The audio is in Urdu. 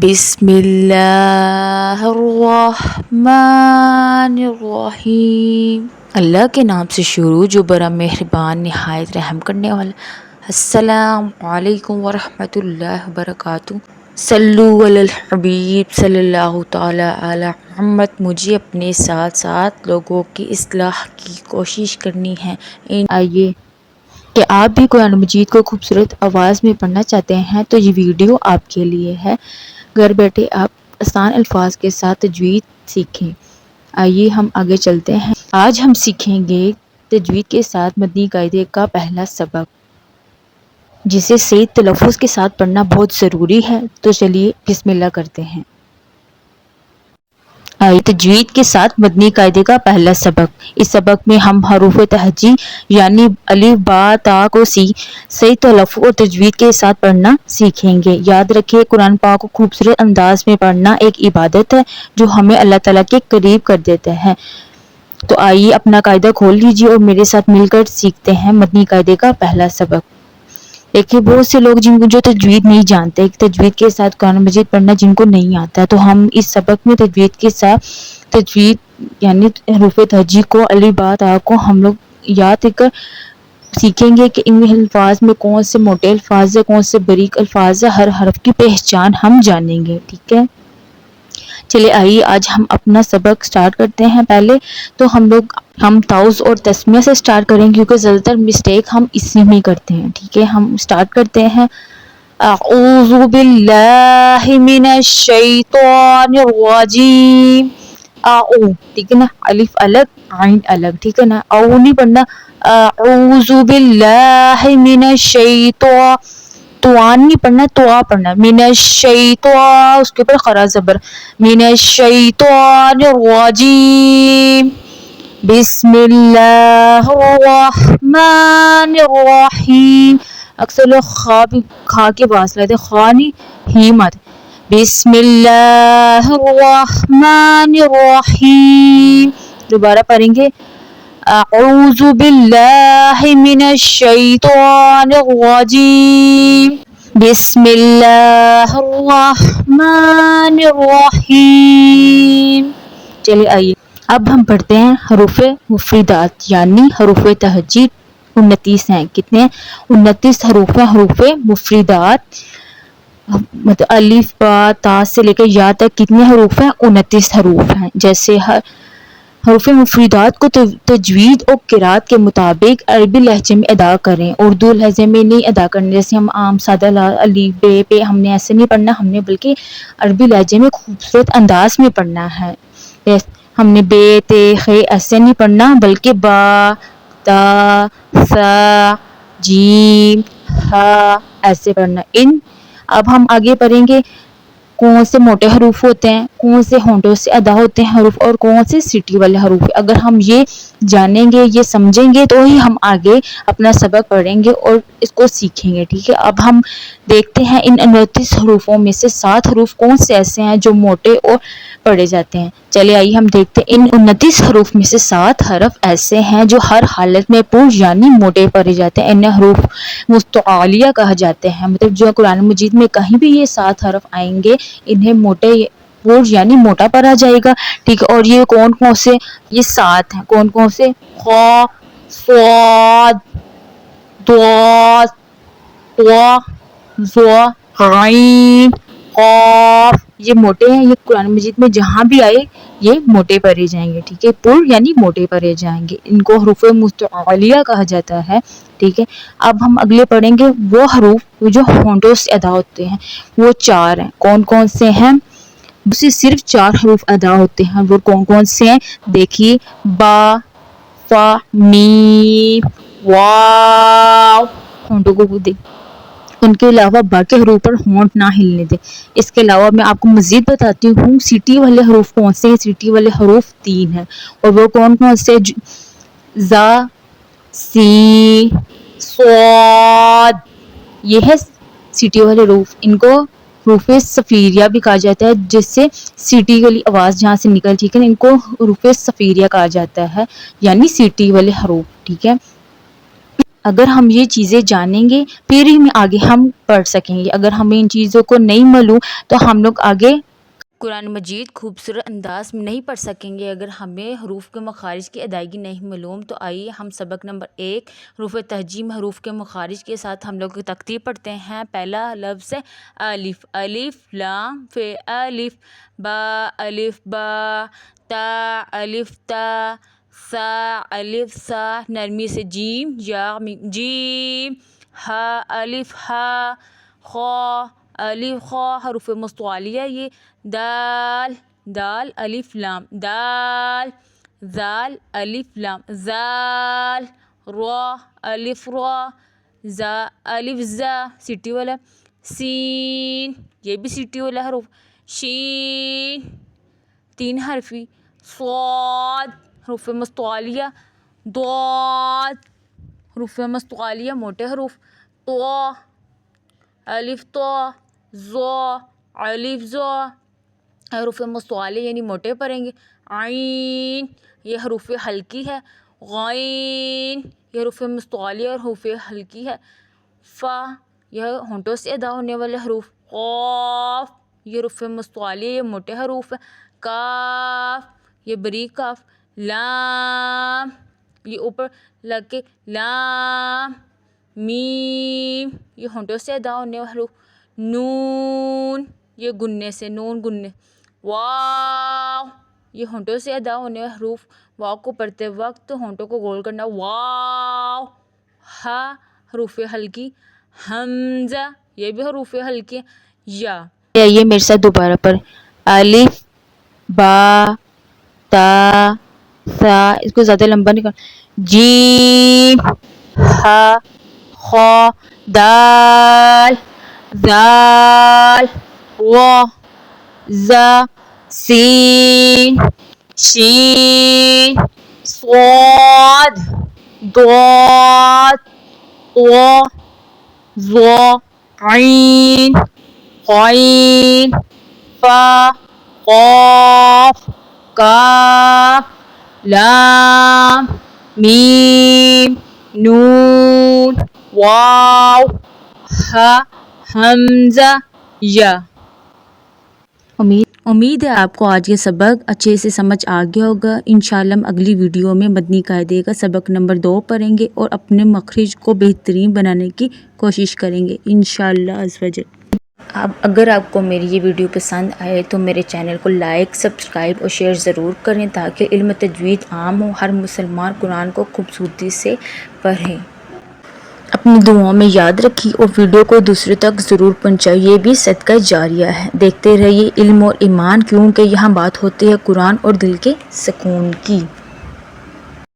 بسم اللہ الرحمن الرحیم۔ اللہ کے نام سے شروع جو بڑا مہربان نہایت رحم کرنے والا۔ السلام علیکم ورحمۃ اللہ وبرکاتہ۔ صلو علی الحبیب صلی اللہ تعالی علی محمد۔ مجھے اپنے ساتھ ساتھ لوگوں کی اصلاح کی کوشش کرنی ہے۔ آئیے کہ آپ بھی قرآن مجید کو خوبصورت آواز میں پڑھنا چاہتے ہیں تو یہ ویڈیو آپ کے لیے ہے۔ گھر بیٹھے آپ آسان الفاظ کے ساتھ تجوید سیکھیں۔ آئیے ہم آگے چلتے ہیں۔ آج ہم سیکھیں گے تجوید کے ساتھ مدنی قاعدے کا پہلا سبق، جسے صحیح تلفظ کے ساتھ پڑھنا بہت ضروری ہے۔ تو چلیے بسم اللہ کرتے ہیں۔ تجوید کے ساتھ مدنی قاعدے کا پہلا سبق۔ اس سبق میں ہم حروف تہجی یعنی الف با تا کو صحیح تلفظ اور تجوید کے ساتھ پڑھنا سیکھیں گے۔ یاد رکھیں، قرآن پاک کو خوبصورت انداز میں پڑھنا ایک عبادت ہے جو ہمیں اللہ تعالیٰ کے قریب کر دیتا ہے۔ تو آئیے اپنا قاعدہ کھول لیجیے اور میرے ساتھ مل کر سیکھتے ہیں مدنی قاعدے کا پہلا سبق۔ دیکھیے، بہت سے لوگ جن کو جو تجوید نہیں جانتے، تجوید کے ساتھ قرآن مجید پڑھنا جن کو نہیں آتا، تو ہم اس سبق میں تجوید کے ساتھ تجوید یعنی حروف تہجی کو الف با تا کو ہم لوگ یاد کر سیکھیں گے کہ ان الفاظ میں کون سے موٹے الفاظ ہیں، کون سے باریک الفاظ ہیں، ہر حرف کی پہچان ہم جانیں گے۔ ٹھیک ہے، چلے آئیے آج ہم اپنا سبق سٹارٹ کرتے ہیں۔ پہلے تو ہم تاؤز اور تسمیہ سے سٹارٹ کریں گے کیونکہ زیادہ تر مسٹیک ہم اسی میں کرتے ہیں۔ ٹھیک ہے، ہم سٹارٹ کرتے ہیں۔ اعوذ باللہ من الشیطان الرجیم۔ ٹھیک ہے نا، الف الگ عین الگ، ٹھیک ہے نا، او نہیں پڑھنا۔ اعوذ باللہ من الشیطان، توان نہیں پڑھنا، توا پڑھنا۔ من الشیطان، اس کے اوپر خرا زبر، من الشیطان الرجیم، بسم اللہ الرحمن الرحیم۔ اکثر لوگ خا کے پاس لیتے، خا نہیں، ہی مت۔ بسم اللہ الرحمن الرحیم۔ دوبارہ پڑھیں گے، اعوذ باللہ من الشیطان الرجیم، بسم اللہ الرحمن الرحیم۔ چلیے آئیے اب ہم پڑھتے ہیں حروف مفردات یعنی حروف تہجی 29 ہیں۔ کتنے؟ 29 حروف ہیں، حروف مفردات، مطلب الف با تا سے لے کے یا تک کتنے حروف ہیں؟ 29 حروف ہیں۔ جیسے حروف مفردات کو تجوید اور قرات کے مطابق عربی لہجے میں ادا کریں، اردو لہجے میں نہیں ادا کرنے۔ جیسے ہم عام سادہ الف بے پہ ہم نے ایسے نہیں پڑھنا، ہم نے بلکہ عربی لہجے میں خوبصورت انداز میں پڑھنا ہے۔ ہم نے بے تے خے ایسے نہیں پڑھنا، بلکہ با تا سا جیم ہا ایسے پڑھنا۔ اب ہم آگے پڑھیں گے کون سے موٹے حروف ہوتے ہیں، کون سے ہونٹوں سے ادا ہوتے ہیں حروف، اور کون سے سیٹی والے حروف۔ اگر ہم یہ جانیں گے، یہ سمجھیں گے، تو ہی ہم آگے اپنا سبق پڑھیں گے اور اس کو سیکھیں گے۔ ٹھیک ہے، اب ہم دیکھتے ہیں ان 29 حروفوں میں سے 7 حروف کون سے ایسے ہیں جو موٹے اور پڑھے جاتے ہیں۔ چلے آئیے ہم دیکھتے ہیں ان 29 حروف میں سے 7 حرف ایسے ہیں جو ہر حالت میں پر یعنی موٹے پڑھے جاتے ہیں۔ انہیں حروف مستعلیہ کہا جاتے ہیں، مطلب جو قرآن مجید میں کہیں بھی یہ 7 حرف آئیں گے انہیں موٹے پر یعنی موٹا پڑھا جائے گا۔ ٹھیک ہے، اور یہ کون کون سے؟ یہ 7 ہیں۔ کون کون سے؟ خا، صاد، ضاد، طا، ظا، غین، قاف۔ یہ موٹے ہیں، یہ قرآن مجید میں جہاں بھی آئے یہ موٹے پڑھے جائیں گے۔ ٹھیک ہے، پر یعنی موٹے پڑھے جائیں گے، ان کو حروف مستعلیہ کہا جاتا ہے۔ ٹھیک ہے، اب ہم اگلے پڑھیں گے وہ حروف جو ہونٹوں سے ادا ہوتے ہیں، وہ 4 ہیں۔ کون کون سے ہیں؟ سے صرف 4 حروف ادا ہوتے ہیں، وہ کون کون سے ہیں؟ دیکھیے، با، فا، میم، واو۔ ہونٹوں کو دیکھ، ان کے علاوہ باقی حروف پر ہونٹ نہ ہلنے دیں۔ اس کے علاوہ میں آپ کو مزید بتاتی ہوں سیٹی والے حروف کون سے ہیں۔ سیٹی والے حروف 3 ہیں، اور وہ کون کون سے؟ زا، سین، صاد، یہ ہے سیٹی والے حروف۔ ان کو حروف صفیریہ بھی کہا جاتا ہے، جس سے سیٹی والی آواز جہاں سے نکلتی ہے ان کو حروف صفیریہ کہا جاتا ہے، یعنی سیٹی والے حروف۔ ٹھیک ہے، اگر ہم یہ چیزیں جانیں گے پھر ہی آگے ہم پڑھ سکیں گے. اگر ہمیں ان چیزوں کو نہیں معلوم تو ہم لوگ آگے قرآن مجید خوبصورت انداز میں نہیں پڑھ سکیں گے. اگر ہمیں حروف کے مخارج کی ادائیگی نہیں معلوم تو آئیے ہم سبق نمبر 1 حروف تہجی میں حروف کے مخارج کے ساتھ ہم لوگ ترتیب پڑھتے ہیں. پہلا لفظ ہے الف. الف لام ف الف. با الف با. تا الف تا. سا الف سا نرمی سے جیم یا جیم. ہا الف ہا. خا الف خا حروف مستعلیہ یہ. دال دال الف لام دال. زال الف لام زال. را الف را. زا الف زا سیٹی والا. سین یہ بھی سیٹی والا حروف. شین 3 حرفی. صاد حروف مستعلیہ. ضاد حروف مستعلیہ موٹے حروف. طا الف طا. ظا الف ظا حروف مستعلیہ یعنی موٹے پڑھیں گے. عین یہ حروف ہلکی ہے. غین یہ حروف مستعلیہ اور حروف ہلکی ہے. فا یہ ہونٹوں سے ادا ہونے والے حروف. قاف یہ حروف مستعلیہ یہ موٹے حروف ہے. کاف یہ بریک کاف. لام یہ اوپر لگ کے لام. میم یہ ہونٹوں سے ادا ہونے والے حروف. نون یہ گننے سے نون گننے. واو یہ ہونٹوں سے ادا ہونے والے حروف. واو کو پڑھتے وقت ہونٹوں کو گول کرنا. واو. ہا حروف ہلکی. حمزہ یہ بھی حروف ہلکی ہے. یا یہ میرے ساتھ دوبارہ پر الف با تا سا اس کو زیادہ لمبا نہیں کرنا. جیم ہا خا دال زال را زا سین شین صاد ضاد طا ظا عین قین فا قاف کاف لام میم نون واو ہا حمزہ یا. امید ہے آپ کو آج یہ سبق اچھے سے سمجھ آ گیا ہوگا. انشاءاللہ ہم اگلی ویڈیو میں مدنی قاعدے کا سبق نمبر 2 پڑھیں گے اور اپنے مخرج کو بہترین بنانے کی کوشش کریں گے انشاءاللہ عز و جل. اگر آپ کو میری یہ ویڈیو پسند آئے تو میرے چینل کو لائک سبسکرائب اور شیئر ضرور کریں تاکہ علم تجوید عام ہو. ہر مسلمان قرآن کو خوبصورتی سے پڑھیں. اپنی دعاؤں میں یاد رکھیے اور ویڈیو کو دوسرے تک ضرور پہنچائیے. یہ بھی صدقہ جاریہ ہے. دیکھتے رہیے علم اور ایمان کیونکہ یہاں بات ہوتی ہے قرآن اور دل کے سکون کی.